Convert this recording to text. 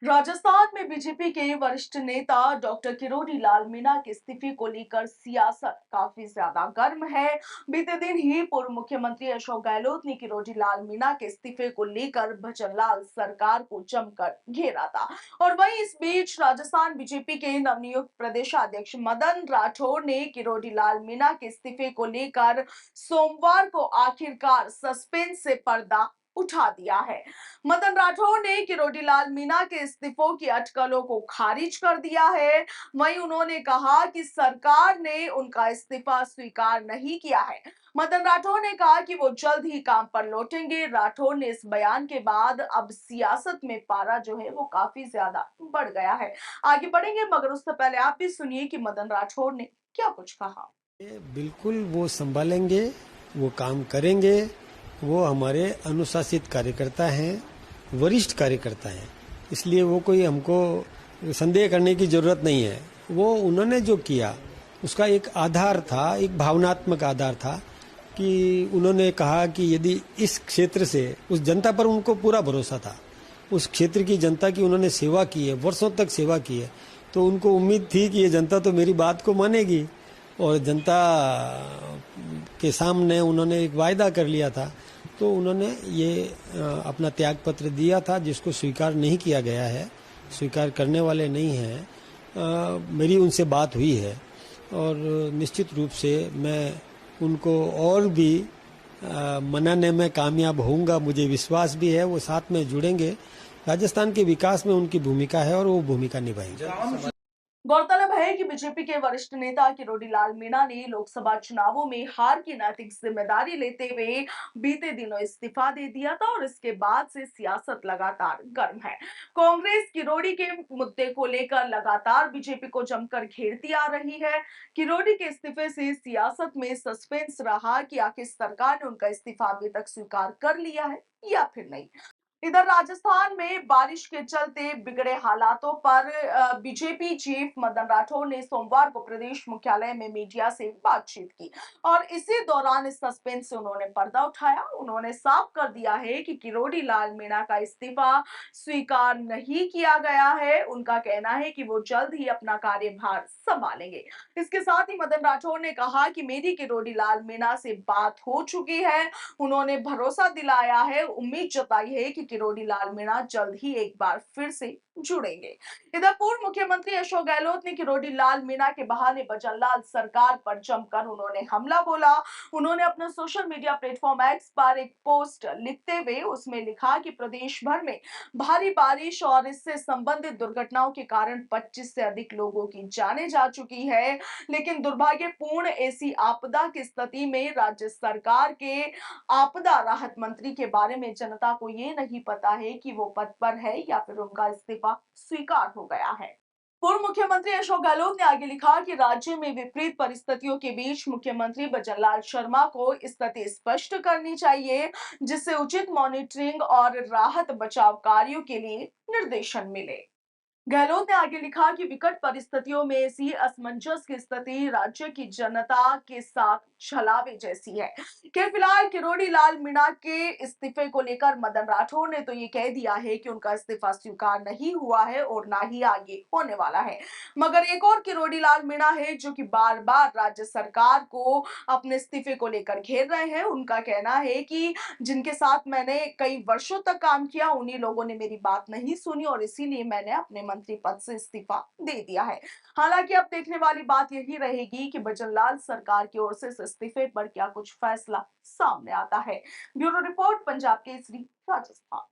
राजस्थान में बीजेपी के वरिष्ठ नेता डॉक्टर किरोड़ी लाल मीणा के इस्तीफे को लेकर सियासत काफी ज्यादा गर्म है। बीते दिन ही पूर्व मुख्यमंत्री अशोक गहलोत ने किरोड़ी लाल मीणा के इस्तीफे को लेकर भजनलाल सरकार को जमकर घेरा था। और वहीं इस बीच राजस्थान बीजेपी के नवनियुक्त प्रदेशाध्यक्ष मदन राठौर ने किरोड़ी लाल मीणा के इस्तीफे को लेकर सोमवार को आखिरकार सस्पेंस से पर्दा उठा दिया है। मदन राठौर ने किरोड़ी लाल मीणा के इस्तीफों की अटकलों को खारिज कर दिया है। वहीं उन्होंने कहा कि सरकार ने उनका इस्तीफा स्वीकार नहीं किया है। मदन राठौर ने कहा कि वो जल्द ही काम पर लौटेंगे। राठौर ने इस बयान के बाद अब सियासत में पारा जो है वो काफी ज्यादा बढ़ गया है। आगे बढ़ेंगे मगर उससे पहले आप भी सुनिए कि मदन राठौर ने क्या कुछ कहा। बिल्कुल वो संभालेंगे, वो काम करेंगे। वो हमारे अनुशासित कार्यकर्ता हैं, वरिष्ठ कार्यकर्ता हैं, इसलिए वो कोई हमको संदेह करने की जरूरत नहीं है। वो उन्होंने जो किया उसका एक आधार था, एक भावनात्मक आधार था कि उन्होंने कहा कि यदि इस क्षेत्र से, उस जनता पर उनको पूरा भरोसा था, उस क्षेत्र की जनता की उन्होंने सेवा की है, वर्षों तक सेवा की है, तो उनको उम्मीद थी कि ये जनता तो मेरी बात को मानेगी। और जनता के सामने उन्होंने एक वायदा कर लिया था, तो उन्होंने ये अपना त्याग पत्र दिया था, जिसको स्वीकार नहीं किया गया है, स्वीकार करने वाले नहीं हैं। मेरी उनसे बात हुई है और निश्चित रूप से मैं उनको और भी मनाने में कामयाब होऊंगा, मुझे विश्वास भी है। वो साथ में जुड़ेंगे, राजस्थान के विकास में उनकी भूमिका है और वो भूमिका निभाएंगे। गौरतलब है कि बीजेपी के वरिष्ठ नेता किरोड़ी लाल मीणा ने लोकसभा चुनावों में हार की नैतिक जिम्मेदारी लेते हुए बीते दिनों इस्तीफा दे दिया था और इसके बाद से सियासत लगातार गर्म है। कांग्रेस किरोड़ी के मुद्दे को लेकर लगातार बीजेपी को जमकर घेरती आ रही है। किरोड़ी के इस्तीफे से सियासत में सस्पेंस रहा कि आखिर सरकार ने उनका इस्तीफा अभी तक स्वीकार कर लिया है या फिर नहीं। इधर राजस्थान में बारिश के चलते बिगड़े हालातों पर बीजेपी चीफ मदन राठौर ने सोमवार को प्रदेश मुख्यालय में मीडिया से बातचीत की और इसी दौरान इस सस्पेंस से उन्होंने पर्दा उठाया। उन्होंने साफ कर दिया है कि किरोड़ी लाल मीणा का इस्तीफा स्वीकार नहीं किया गया है। उनका कहना है कि वो जल्द ही अपना कार्यभार संभालेंगे। इसके साथ ही मदन राठौर ने कहा कि मेरी किरोड़ी लाल मीणा से बात हो चुकी है। उन्होंने भरोसा दिलाया है, उम्मीद जताई है कि किरोड़ी लाल मीणा जल्द ही एक बार फिर से जुड़ेंगे। इधर पूर्व मुख्यमंत्री अशोक गहलोत ने किरोड़ी लाल मीणा के बहाने भजनलाल सरकार पर जमकर उन्होंने हमला बोला। उन्होंने अपने सोशल मीडिया प्लेटफॉर्म एक्स पर एक पोस्ट लिखते हुए उसमें लिखा कि प्रदेश भर में भारी बारिश और इससे संबंधित दुर्घटनाओं के कारण 25 से अधिक लोगों की जानें जा चुकी है। लेकिन दुर्भाग्यपूर्ण ऐसी आपदा की स्थिति में राज्य सरकार के आपदा राहत मंत्री के बारे में जनता को ये नहीं पता है कि वो पद पर है या फिर उनका इस्तीफा स्वीकार हो गया है। पूर्व मुख्यमंत्री अशोक गहलोत ने आगे लिखा कि राज्य में विपरीत परिस्थितियों के बीच मुख्यमंत्री भजनलाल शर्मा को स्थिति स्पष्ट करनी चाहिए, जिससे उचित मॉनिटरिंग और राहत बचाव कार्यों के लिए निर्देशन मिले। गहलोत ने आगे लिखा कि विकट परिस्थितियों में ऐसी असमंजस की स्थिति राज्य की जनता के साथ छलावे जैसी है। कि फिलहाल किरोड़ी लाल मीणा के इस्तीफे को लेकर मदन राठौर ने तो ये कह दिया है कि उनका इस्तीफा स्वीकार नहीं हुआ है और ना ही आगे होने वाला है। मगर एक और किरोड़ी लाल मीणा है जो कि बार बार राज्य सरकार को अपने इस्तीफे को लेकर घेर रहे हैं। उनका कहना है कि जिनके साथ मैंने कई वर्षों तक काम किया, उन्हीं लोगों ने मेरी बात नहीं सुनी और इसीलिए मैंने अपने मंत्री पद से इस्तीफा दे दिया है। हालांकि अब देखने वाली बात यही रहेगी कि भजनलाल सरकार की ओर से इस इस्तीफे पर क्या कुछ फैसला सामने आता है। Bureau report, Punjab Kesari, Rajasthan.